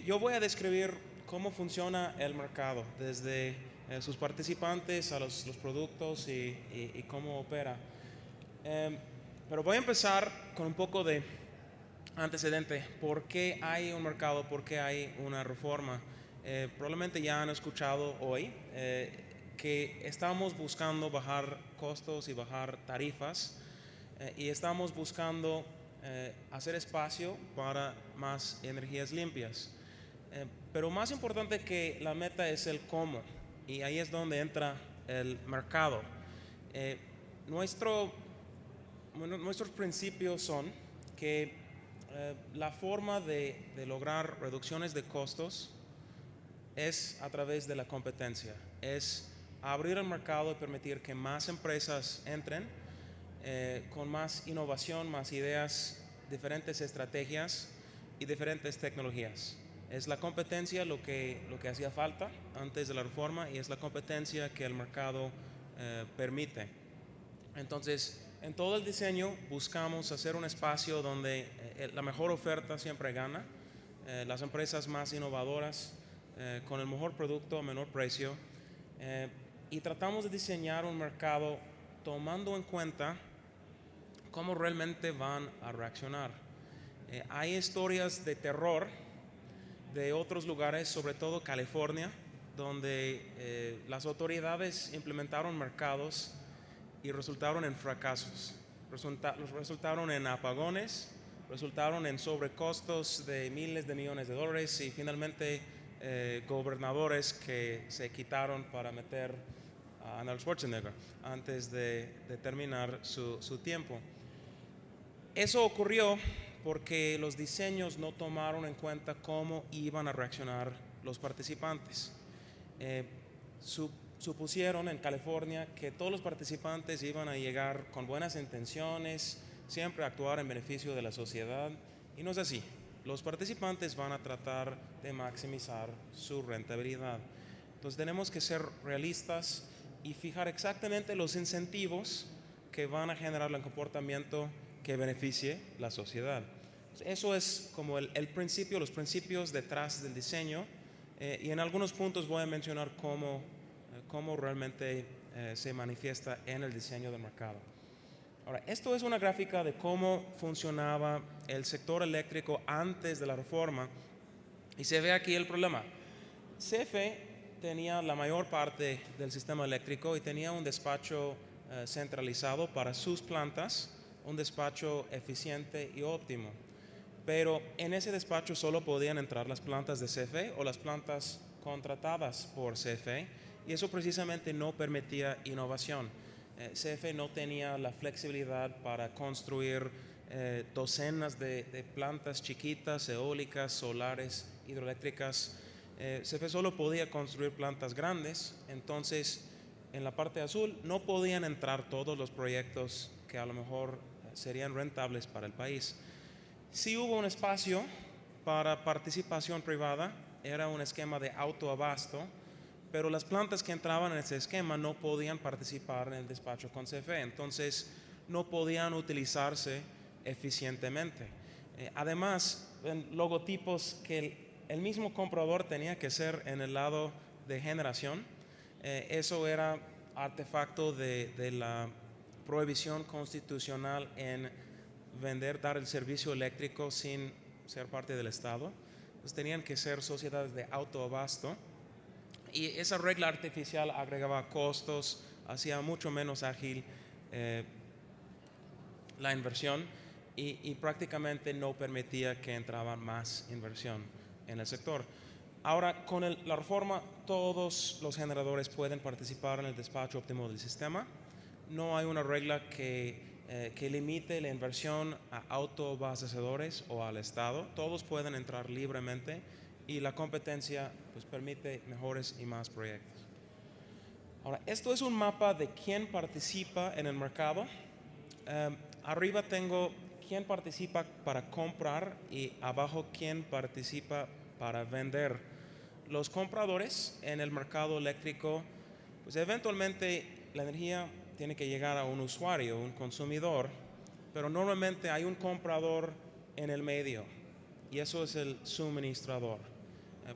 Yo voy a describir cómo funciona el mercado, desde sus participantes a los productos y cómo opera. Eh, pero voy a empezar con un poco de antecedente. ¿Por qué hay un mercado? ¿Por qué hay una reforma? Probablemente ya han escuchado hoy que estamos buscando bajar costos y bajar tarifas y estamos buscando hacer espacio para más energías limpias. Pero más importante que la meta es el cómo, y ahí es donde entra el mercado. Eh, nuestro, Nuestros principios son que la forma de lograr reducciones de costos es a través de la competencia, es abrir el mercado y permitir que más empresas entren con más innovación, más ideas, diferentes estrategias y diferentes tecnologías. Es la competencia lo que hacía falta antes de la reforma y es la competencia que el mercado permite. Entonces, en todo el diseño buscamos hacer un espacio donde la mejor oferta siempre gana, las empresas más innovadoras, con el mejor producto a menor precio, y tratamos de diseñar un mercado tomando en cuenta cómo realmente van a reaccionar. Hay historias de terror de otros lugares, sobre todo California, donde las autoridades implementaron mercados y resultaron en fracasos. Resultaron en apagones, resultaron en sobrecostos de miles de millones de dólares y finalmente gobernadores que se quitaron para meter a Arnold Schwarzenegger antes de terminar su tiempo. Eso ocurrió porque los diseños no tomaron en cuenta cómo iban a reaccionar los participantes. Eh, Supusieron en California que todos los participantes iban a llegar con buenas intenciones, siempre actuar en beneficio de la sociedad, y no es así. Los participantes van a tratar de maximizar su rentabilidad. Entonces tenemos que ser realistas y fijar exactamente los incentivos que van a generar el comportamiento que beneficie la sociedad. Eso es como el principio, los principios detrás del diseño, y en algunos puntos voy a mencionar cómo realmente se manifiesta en el diseño del mercado. Ahora, esto es una gráfica de cómo funcionaba el sector eléctrico antes de la reforma y se ve aquí el problema. CFE tenía la mayor parte del sistema eléctrico y tenía un despacho centralizado para sus plantas, un despacho eficiente y óptimo. Pero en ese despacho solo podían entrar las plantas de CFE o las plantas contratadas por CFE, y eso precisamente no permitía innovación. CFE no tenía la flexibilidad para construir docenas de plantas chiquitas, eólicas, solares, hidroeléctricas. CFE solo podía construir plantas grandes. Entonces, en la parte azul no podían entrar todos los proyectos que a lo mejor serían rentables para el país. Sí hubo un espacio para participación privada, era un esquema de autoabasto, pero las plantas que entraban en ese esquema no podían participar en el despacho con CFE, entonces no podían utilizarse eficientemente. Además, en logotipos que el mismo comprador tenía que ser en el lado de generación, eso era artefacto de la prohibición constitucional en dar el servicio eléctrico sin ser parte del Estado. Entonces tenían que ser sociedades de autoabasto, y esa regla artificial agregaba costos, hacía mucho menos ágil la inversión y prácticamente no permitía que entraba más inversión en el sector. Ahora, con la reforma, todos los generadores pueden participar en el despacho óptimo del sistema. No hay una regla que limite la inversión a autoabastecedores o al Estado. Todos pueden entrar libremente y la competencia pues, permite mejores y más proyectos. Ahora, esto es un mapa de quién participa en el mercado. Arriba tengo quién participa para comprar y abajo quién participa para vender. Los compradores en el mercado eléctrico, pues eventualmente la energía tiene que llegar a un usuario, un consumidor, pero normalmente hay un comprador en el medio. y eso es el suministrador,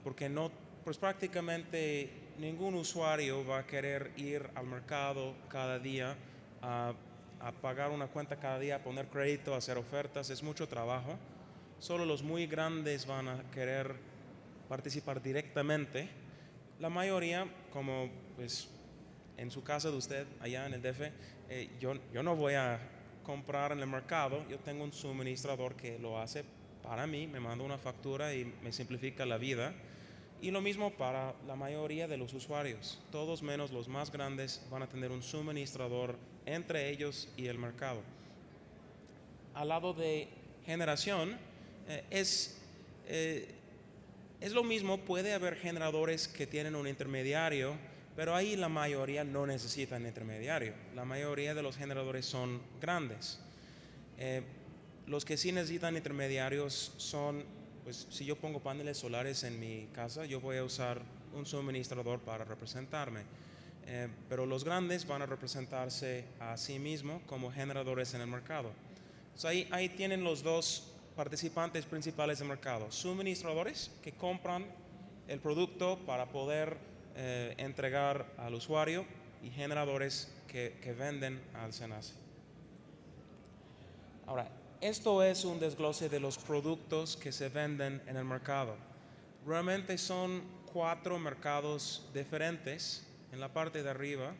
porque no, pues prácticamente ningún usuario va a querer ir al mercado cada día a pagar una cuenta cada día, a poner crédito, a hacer ofertas, es mucho trabajo. Solo los muy grandes van a querer participar directamente. La mayoría, como pues en su casa de usted, allá en el DF, yo no voy a comprar en el mercado, yo tengo un suministrador que lo hace para mí, me manda una factura y me simplifica la vida. Y lo mismo para la mayoría de los usuarios. Todos menos los más grandes van a tener un suministrador entre ellos y el mercado. Al lado de generación, eh, es, eh, es lo mismo, puede haber generadores que tienen un intermediario, pero ahí la mayoría no necesitan intermediario. La mayoría de los generadores son grandes. Los que sí necesitan intermediarios son, pues si yo pongo paneles solares en mi casa, yo voy a usar un suministrador para representarme. Pero los grandes van a representarse a sí mismos como generadores en el mercado. Ahí tienen los dos participantes principales del mercado, suministradores que compran el producto para poder entregar al usuario y generadores que venden al SENACE. Ahora, esto es un desglose de los productos que se venden en el mercado. Realmente son 4 mercados diferentes en la parte de arriba.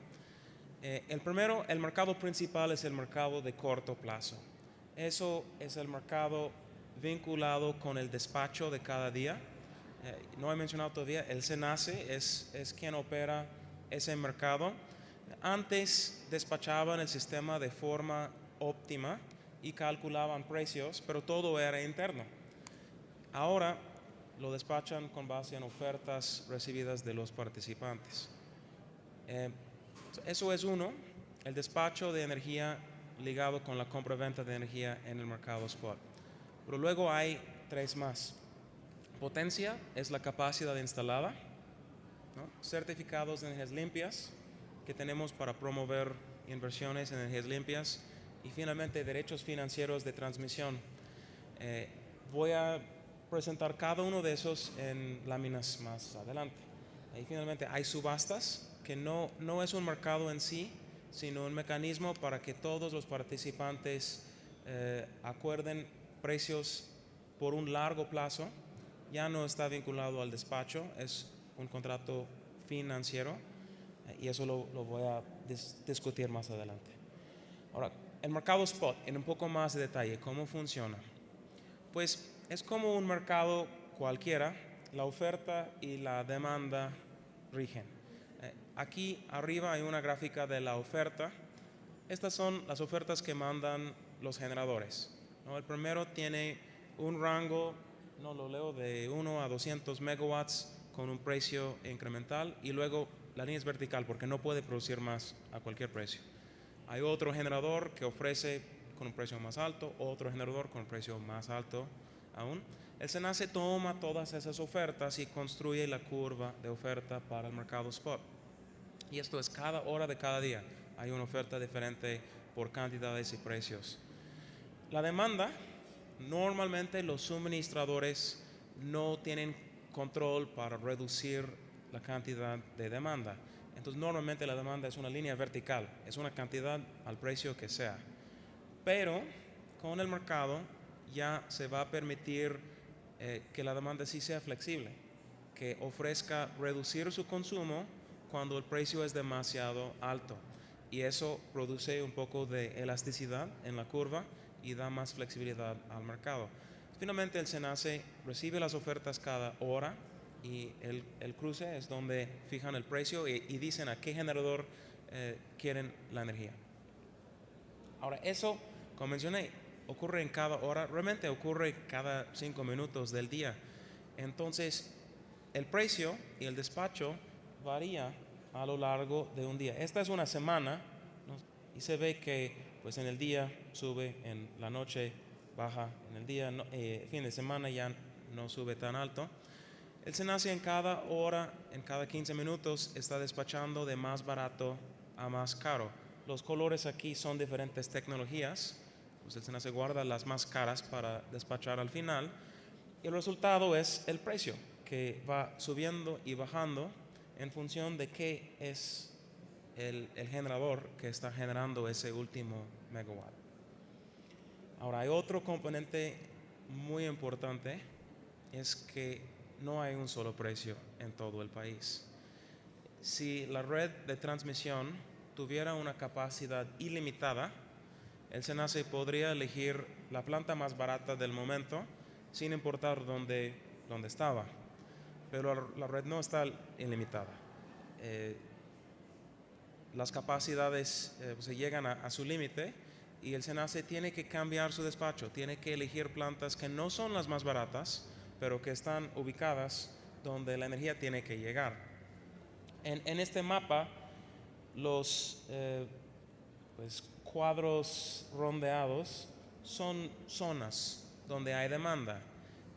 El primero, el mercado principal es el mercado de corto plazo. Eso es el mercado vinculado con el despacho de cada día. No he mencionado todavía, el SENACE es quien opera ese mercado. Antes despachaban el sistema de forma óptima y calculaban precios, pero todo era interno. Ahora lo despachan con base en ofertas recibidas de los participantes. Eso es uno, el despacho de energía ligado con la compra-venta de energía en el mercado spot. Pero luego hay 3 más. Potencia es la capacidad instalada, ¿no? Certificados de energías limpias que tenemos para promover inversiones en energías limpias y finalmente derechos financieros de transmisión. Voy a presentar cada uno de esos en láminas más adelante. Y finalmente hay subastas, que no es un mercado en sí, sino un mecanismo para que todos los participantes acuerden precios por un largo plazo. Ya no está vinculado al despacho, es un contrato financiero y eso lo voy a discutir más adelante. Ahora, el mercado spot, en un poco más de detalle, ¿cómo funciona? Pues es como un mercado cualquiera, la oferta y la demanda rigen. Aquí arriba hay una gráfica de la oferta. Estas son las ofertas que mandan los generadores, ¿no? El primero tiene un rango, no lo leo, de 1 a 200 megawatts con un precio incremental y luego la línea es vertical porque no puede producir más a cualquier precio. Hay otro generador que ofrece con un precio más alto, otro generador con un precio más alto aún. El SENACE toma todas esas ofertas y construye la curva de oferta para el mercado spot. Y esto es cada hora de cada día. Hay una oferta diferente por cantidades y precios. La demanda, normalmente los suministradores no tienen control para reducir la cantidad de demanda. Entonces normalmente la demanda es una línea vertical, es una cantidad al precio que sea. Pero con el mercado ya se va a permitir que la demanda sí sea flexible, que ofrezca reducir su consumo cuando el precio es demasiado alto. Y eso produce un poco de elasticidad en la curva y da más flexibilidad al mercado. Finalmente el SENACE recibe las ofertas cada hora y el cruce es donde fijan el precio y dicen a qué generador quieren la energía. Ahora eso, como mencioné, ocurre en cada hora, realmente ocurre cada 5 minutos del día. Entonces el precio y el despacho varía a lo largo de un día. Esta es una semana, ¿no? Y se ve que pues en el día sube, en la noche baja, en el día, fin de semana ya no sube tan alto. El SENACE en cada hora, en cada 15 minutos, está despachando de más barato a más caro. Los colores aquí son diferentes tecnologías, pues el SENACE guarda las más caras para despachar al final, Y el resultado es el precio, que va subiendo y bajando en función de qué es el generador que está generando ese último megawatt. Ahora, hay otro componente muy importante, es que no hay un solo precio en todo el país. Si la red de transmisión tuviera una capacidad ilimitada, el SENACE podría elegir la planta más barata del momento sin importar dónde estaba. Pero la red no está ilimitada. Las capacidades se llegan a su límite y el SENACE tiene que cambiar su despacho, tiene que elegir plantas que no son las más baratas, pero que están ubicadas donde la energía tiene que llegar. En este mapa, los cuadros rondeados son zonas donde hay demanda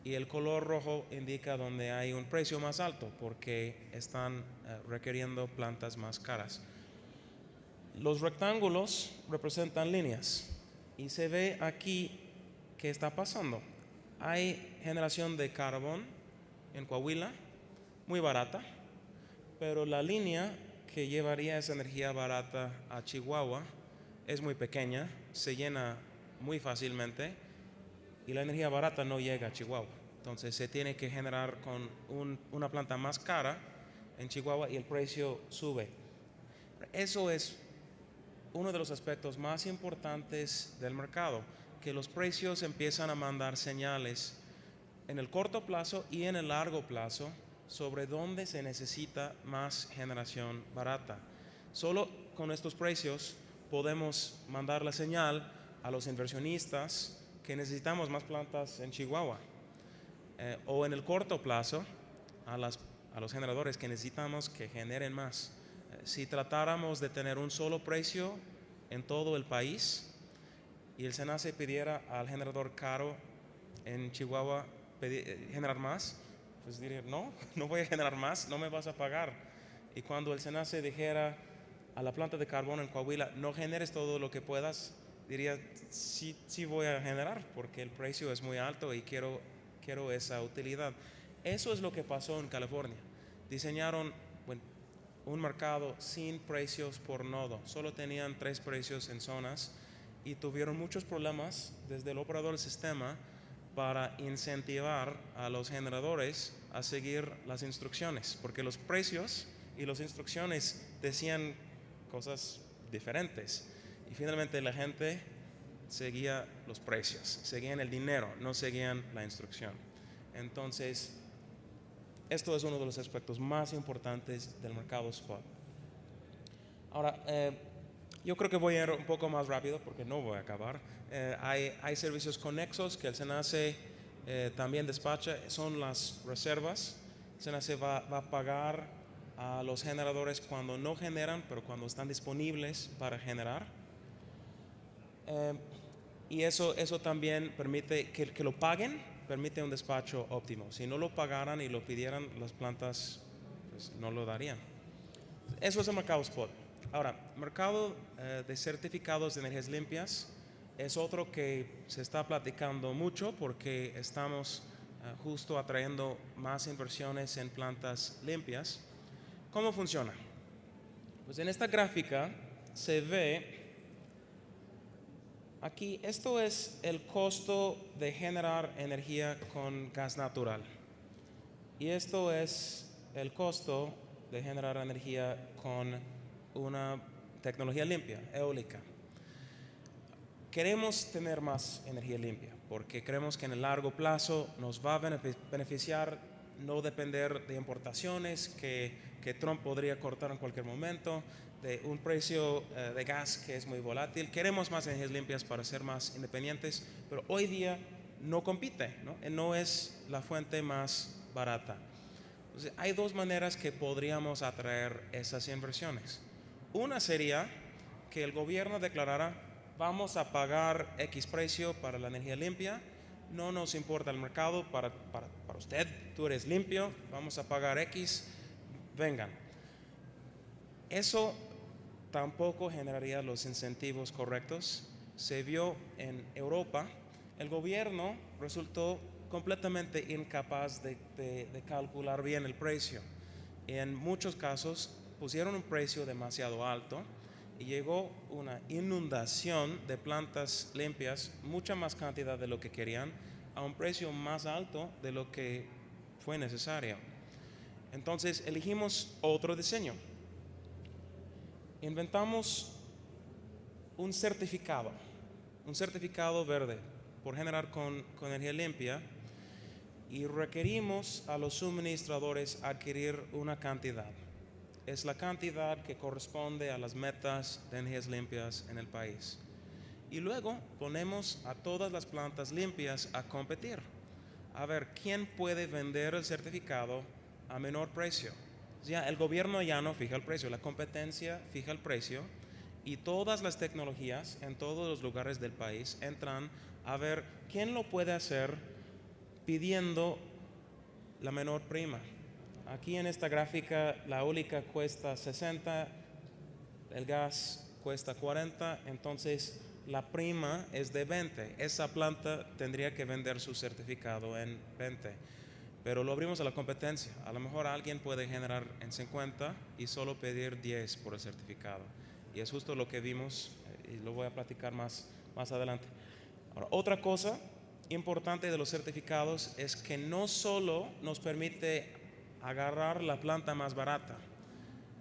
y el color rojo indica donde hay un precio más alto porque están requiriendo plantas más caras. Los rectángulos representan líneas y se ve aquí qué está pasando. Hay generación de carbón en Coahuila, muy barata, pero la línea que llevaría esa energía barata a Chihuahua es muy pequeña, se llena muy fácilmente y la energía barata no llega a Chihuahua. Entonces se tiene que generar con una planta más cara en Chihuahua y el precio sube. Eso es uno de los aspectos más importantes del mercado, que los precios empiezan a mandar señales en el corto plazo y en el largo plazo sobre dónde se necesita más generación barata. Solo con estos precios podemos mandar la señal a los inversionistas que necesitamos más plantas en Chihuahua. O en el corto plazo a los generadores que necesitamos que generen más. Si tratáramos de tener un solo precio en todo el país y el SENACE pidiera al generador caro en Chihuahua generar más, pues diría, no voy a generar más, no me vas a pagar. Y cuando el SENACE dijera a la planta de carbón en Coahuila, no generes todo lo que puedas, diría, sí voy a generar porque el precio es muy alto y quiero esa utilidad. Eso es lo que pasó en California. Diseñaron un mercado sin precios por nodo, solo tenían 3 precios en zonas y tuvieron muchos problemas desde el operador del sistema para incentivar a los generadores a seguir las instrucciones, porque los precios y las instrucciones decían cosas diferentes y finalmente la gente seguía los precios, seguían el dinero, no seguían la instrucción. Entonces, esto es uno de los aspectos más importantes del mercado spot. Ahora, yo creo que voy a ir un poco más rápido porque no voy a acabar. Hay servicios conexos que el SENACE también despacha, son las reservas. El SENACE va a pagar a los generadores cuando no generan, pero cuando están disponibles para generar. Y eso también permite que lo paguen, permite un despacho óptimo. Si no lo pagaran y lo pidieran, las plantas pues, no lo darían. Eso es el mercado spot. Ahora, mercado de certificados de energías limpias es otro que se está platicando mucho porque estamos justo atrayendo más inversiones en plantas limpias. ¿Cómo funciona? Pues en esta gráfica se ve aquí, esto es el costo de generar energía con gas natural. Y esto es el costo de generar energía con una tecnología limpia, eólica. Queremos tener más energía limpia porque creemos que en el largo plazo nos va a beneficiar no depender de importaciones que Trump podría cortar en cualquier momento, de un precio de gas que es muy volátil. Queremos más energías limpias para ser más independientes, pero hoy día no compite, no es la fuente más barata. Entonces, hay 2 maneras que podríamos atraer esas inversiones. Una sería que el gobierno declarara, vamos a pagar X precio para la energía limpia, no nos importa el mercado, para usted, tú eres limpio, vamos a pagar X, vengan. Eso tampoco generaría los incentivos correctos. Se vio en Europa, el gobierno resultó completamente incapaz de calcular bien el precio. En muchos casos pusieron un precio demasiado alto y llegó una inundación de plantas limpias, mucha más cantidad de lo que querían, a un precio más alto de lo que fue necesario. Entonces elegimos otro diseño. Inventamos un certificado verde por generar con energía limpia, y requerimos a los suministradores adquirir una cantidad. Es la cantidad que corresponde a las metas de energías limpias en el país. Y luego ponemos a todas las plantas limpias a competir, a ver quién puede vender el certificado a menor precio. Ya, el gobierno ya no fija el precio, la competencia fija el precio, y todas las tecnologías en todos los lugares del país entran a ver quién lo puede hacer pidiendo la menor prima. Aquí en esta gráfica la eólica cuesta 60, el gas cuesta 40, entonces la prima es de 20. Esa planta tendría que vender su certificado en 20, pero lo abrimos a la competencia. A lo mejor alguien puede generar en 50 y solo pedir 10 por el certificado. Y es justo lo que vimos, y lo voy a platicar más adelante. Ahora, otra cosa importante de los certificados es que no solo nos permite agarrar la planta más barata,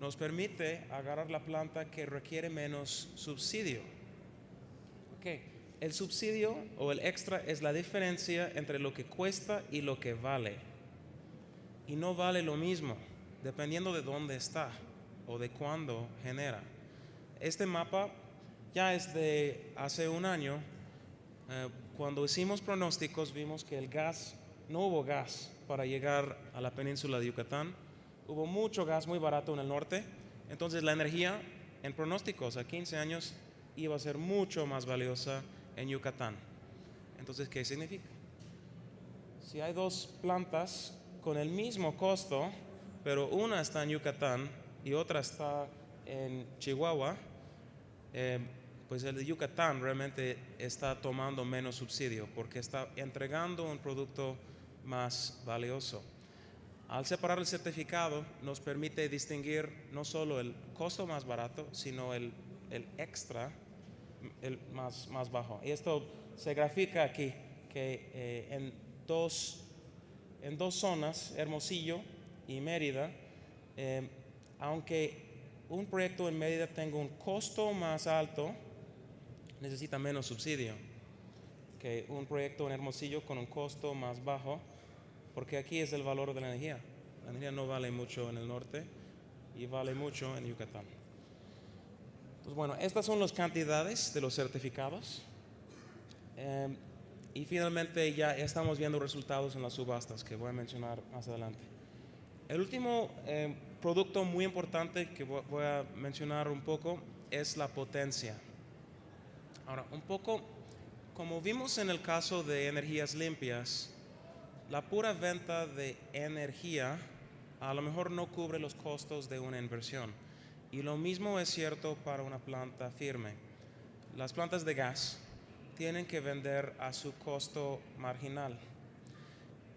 nos permite agarrar la planta que requiere menos subsidio. Okay. El subsidio o el extra es la diferencia entre lo que cuesta y lo que vale. Y no vale lo mismo dependiendo de dónde está o de cuándo genera. Este mapa ya es de hace un año. Cuando hicimos pronósticos vimos que no hubo gas para llegar a la península de Yucatán. Hubo mucho gas muy barato en el norte. Entonces la energía en pronósticos a 15 años iba a ser mucho más valiosa en Yucatán. Entonces, ¿qué significa? Si hay dos plantas con el mismo costo, pero una está en Yucatán y otra está en Chihuahua, pues el de Yucatán realmente está tomando menos subsidio porque está entregando un producto más valioso. Al separar el certificado nos permite distinguir no solo el costo más barato, sino el extra, el más bajo. Y esto se grafica aquí, que en dos zonas, Hermosillo y Mérida, aunque un proyecto en Mérida tenga un costo más alto, necesita menos subsidio que un proyecto en Hermosillo con un costo más bajo, porque aquí es el valor de la energía. La energía no vale mucho en el norte y vale mucho en Yucatán. Pues bueno, estas son las cantidades de los certificados. Y finalmente ya estamos viendo resultados en las subastas que voy a mencionar más adelante. El último producto muy importante que voy a mencionar un poco es la potencia. Ahora, un poco como vimos en el caso de energías limpias, la pura venta de energía a lo mejor no cubre los costos de una inversión. Y lo mismo es cierto para una planta firme. Las plantas de gas tienen que vender a su costo marginal.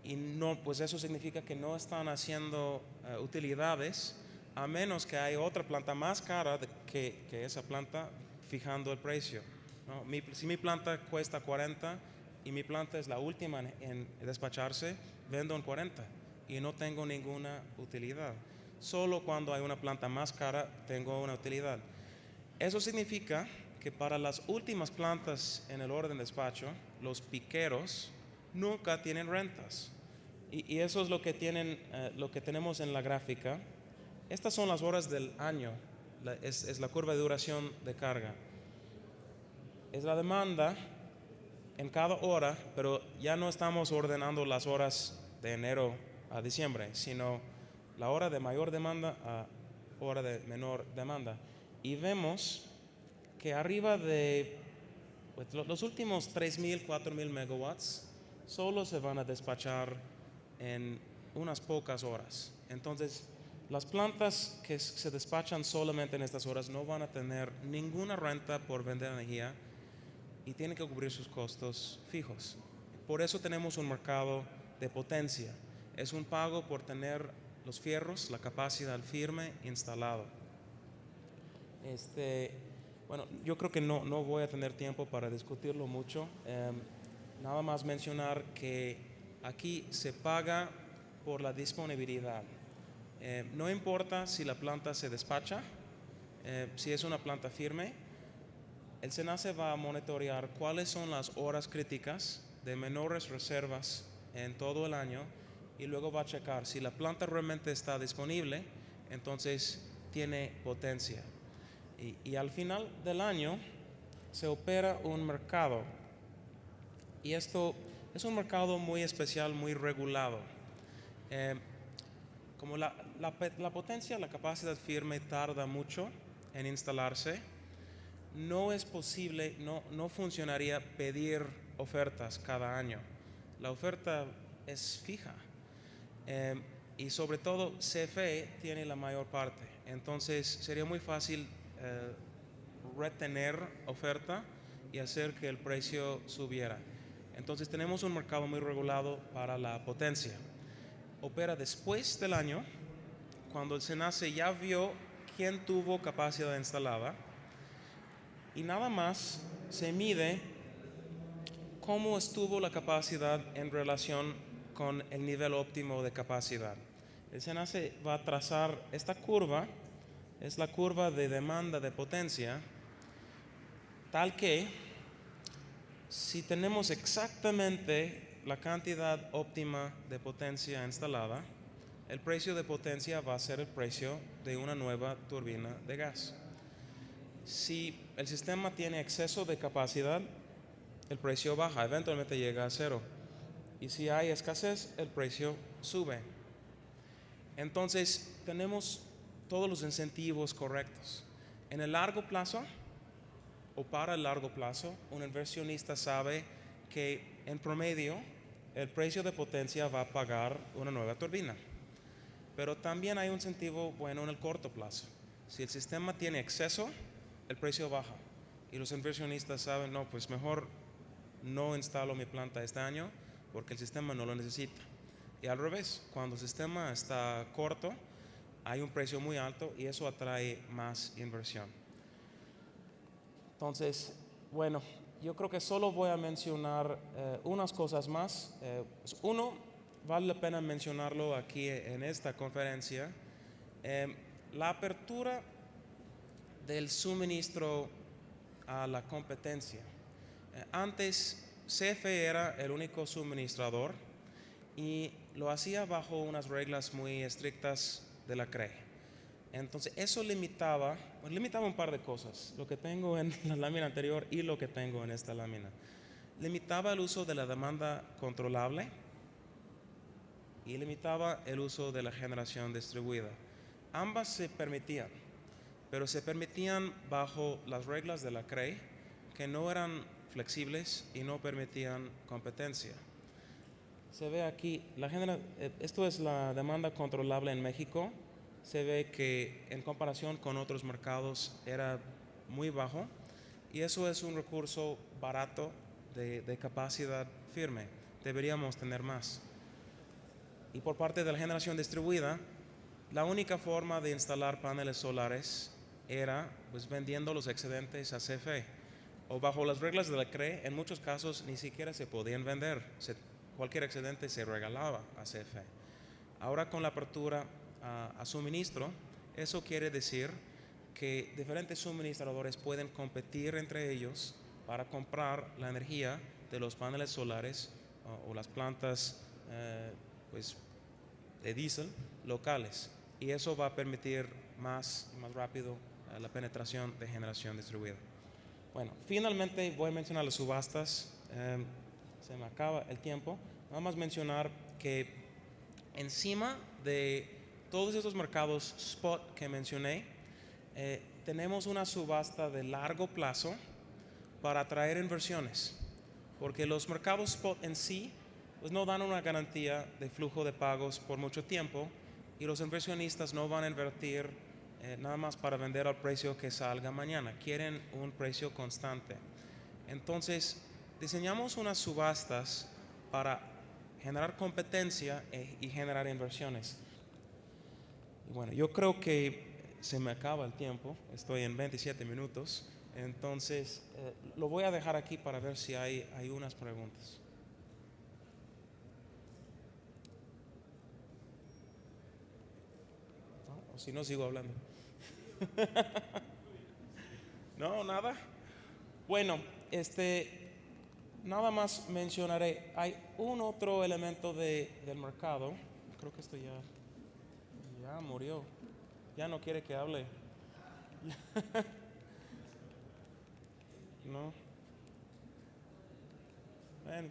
Y no, pues eso significa que no están haciendo utilidades a menos que haya otra planta más cara que esa planta fijando el precio, ¿no? Si mi planta cuesta 40 y mi planta es la última en despacharse, vendo en 40 y no tengo ninguna utilidad. Solo cuando hay una planta más cara tengo una utilidad. Eso significa que para las últimas plantas en el orden de despacho, los piqueros nunca tienen rentas. Y eso es lo que tenemos en la gráfica. Estas son las horas del año, es la curva de duración de carga. Es la demanda en cada hora, pero ya no estamos ordenando las horas de enero a diciembre, sino la hora de mayor demanda a hora de menor demanda. Y vemos que arriba de los últimos 3.000, 4.000 megawatts solo se van a despachar en unas pocas horas. Entonces, las plantas que se despachan solamente en estas horas no van a tener ninguna renta por vender energía y tienen que cubrir sus costos fijos. por eso tenemos un mercado de potencia. Es un pago por tener los fierros, la capacidad firme instalado. Bueno, yo creo que no voy a tener tiempo para discutirlo mucho. Nada más mencionar que aquí se paga por la disponibilidad. No importa si la planta se despacha, si es una planta firme, el SENACE va a monitorear cuáles son las horas críticas de menores reservas en todo el año y luego va a checar si la planta realmente está disponible, entonces tiene potencia. Y al final del año se opera un mercado. Y esto es un mercado muy especial, muy regulado. Como la potencia, la capacidad firme tarda mucho en instalarse, no es posible, no funcionaría pedir ofertas cada año. La oferta es fija. Y sobre todo CFE tiene la mayor parte. Entonces sería muy fácil retener oferta y hacer que el precio subiera. Entonces tenemos un mercado muy regulado para la potencia. Opera después del año, cuando el SENACE ya vio quién tuvo capacidad instalada, y nada más se mide cómo estuvo la capacidad en relación con el nivel óptimo de capacidad. El SENACE va a trazar esta curva, es la curva de demanda de potencia, tal que si tenemos exactamente la cantidad óptima de potencia instalada, el precio de potencia va a ser el precio de una nueva turbina de gas. Si el sistema tiene exceso de capacidad, el precio baja, eventualmente llega a cero. Y si hay escasez, el precio sube. Entonces, tenemos todos los incentivos correctos. En el largo plazo, o para el largo plazo, un inversionista sabe que en promedio el precio de potencia va a pagar una nueva turbina. Pero también hay un incentivo bueno en el corto plazo. Si el sistema tiene exceso, el precio baja. Y los inversionistas saben, no, pues mejor no instalo mi planta este año porque el sistema no lo necesita. Y al revés, cuando el sistema está corto, hay un precio muy alto y eso atrae más inversión. Entonces, bueno, yo creo que solo voy a mencionar unas cosas más. Uno, vale la pena mencionarlo aquí en esta conferencia. La apertura del suministro a la competencia. Antes, CFE era el único suministrador y lo hacía bajo unas reglas muy estrictas de la CRE. Entonces, eso limitaba un par de cosas, lo que tengo en la lámina anterior y lo que tengo en esta lámina. Limitaba el uso de la demanda controlable y limitaba el uso de la generación distribuida. Ambas se permitían, pero se permitían bajo las reglas de la CRE, que no eran flexibles y no permitían competencia. Se ve aquí, esto es la demanda controlable en México. Se ve que en comparación con otros mercados era muy bajo y eso es un recurso barato de capacidad firme. Deberíamos tener más. Y por parte de la generación distribuida, la única forma de instalar paneles solares era pues vendiendo los excedentes a CFE o bajo las reglas de la CRE. En muchos casos ni siquiera se podían vender, cualquier excedente se regalaba a CFE. Ahora con la apertura a suministro, eso quiere decir que diferentes suministradores pueden competir entre ellos para comprar la energía de los paneles solares o las plantas pues, de diésel locales, y eso va a permitir más rápido la penetración de generación distribuida. Bueno, finalmente voy a mencionar las subastas. Se me acaba el tiempo. Nada más mencionar que encima de todos estos mercados spot que mencioné, tenemos una subasta de largo plazo para atraer inversiones, porque los mercados spot en sí pues no dan una garantía de flujo de pagos por mucho tiempo y los inversionistas no van a invertir nada más para vender al precio que salga mañana, quieren un precio constante. Entonces diseñamos unas subastas para generar competencia y generar inversiones. Y bueno, yo creo que se me acaba el tiempo, estoy en 27 minutos, entonces lo voy a dejar aquí para ver si hay unas preguntas. ¿No? O si no, sigo hablando. No, nada. Bueno, nada más mencionaré, hay un otro elemento del mercado, creo que esto ya murió, ya no quiere que hable. No. Bueno.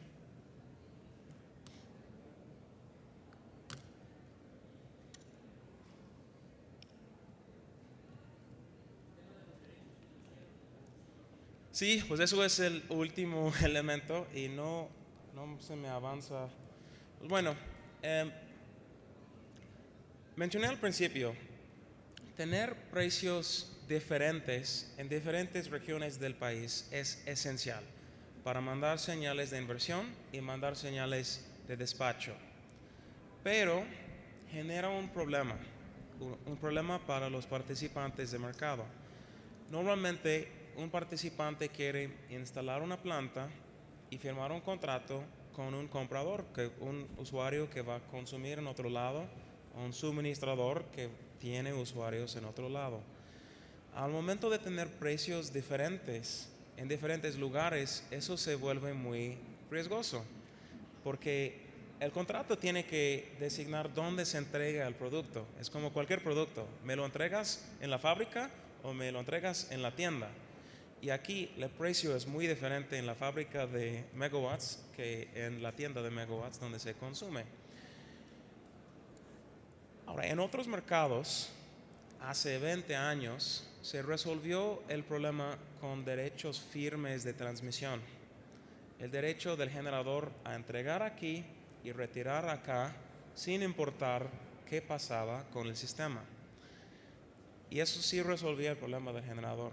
Sí, pues eso es el último elemento y no se me avanza. Bueno, em, mencioné al principio, tener precios diferentes en diferentes regiones del país es esencial para mandar señales de inversión y mandar señales de despacho. Pero genera un problema para los participantes de mercado. Normalmente un participante quiere instalar una planta y firmar un contrato con un comprador, un usuario que va a consumir en otro lado, o un suministrador que tiene usuarios en otro lado. Al momento de tener precios diferentes en diferentes lugares, eso se vuelve muy riesgoso, porque el contrato tiene que designar dónde se entrega el producto. Es como cualquier producto, ¿me lo entregas en la fábrica o me lo entregas en la tienda? Y aquí el precio es muy diferente en la fábrica de megawatts que en la tienda de megawatts donde se consume. Ahora, en otros mercados, hace 20 años, se resolvió el problema con derechos firmes de transmisión. El derecho del generador a entregar aquí y retirar acá sin importar qué pasaba con el sistema. Y eso sí resolvía el problema del generador,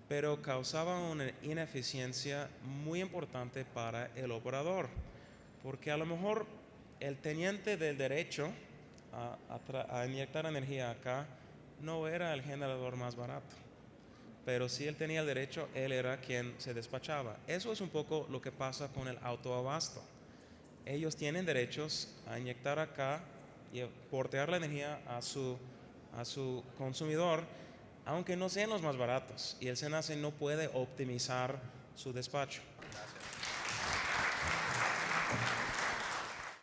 pero causaba una ineficiencia muy importante para el operador, porque a lo mejor el teniente del derecho a inyectar energía acá no era el generador más barato, pero si él tenía el derecho, él era quien se despachaba. Eso es un poco lo que pasa con el autoabasto. Ellos tienen derechos a inyectar acá y portear la energía a su consumidor, aunque no sean los más baratos, y el SENACE no puede optimizar su despacho.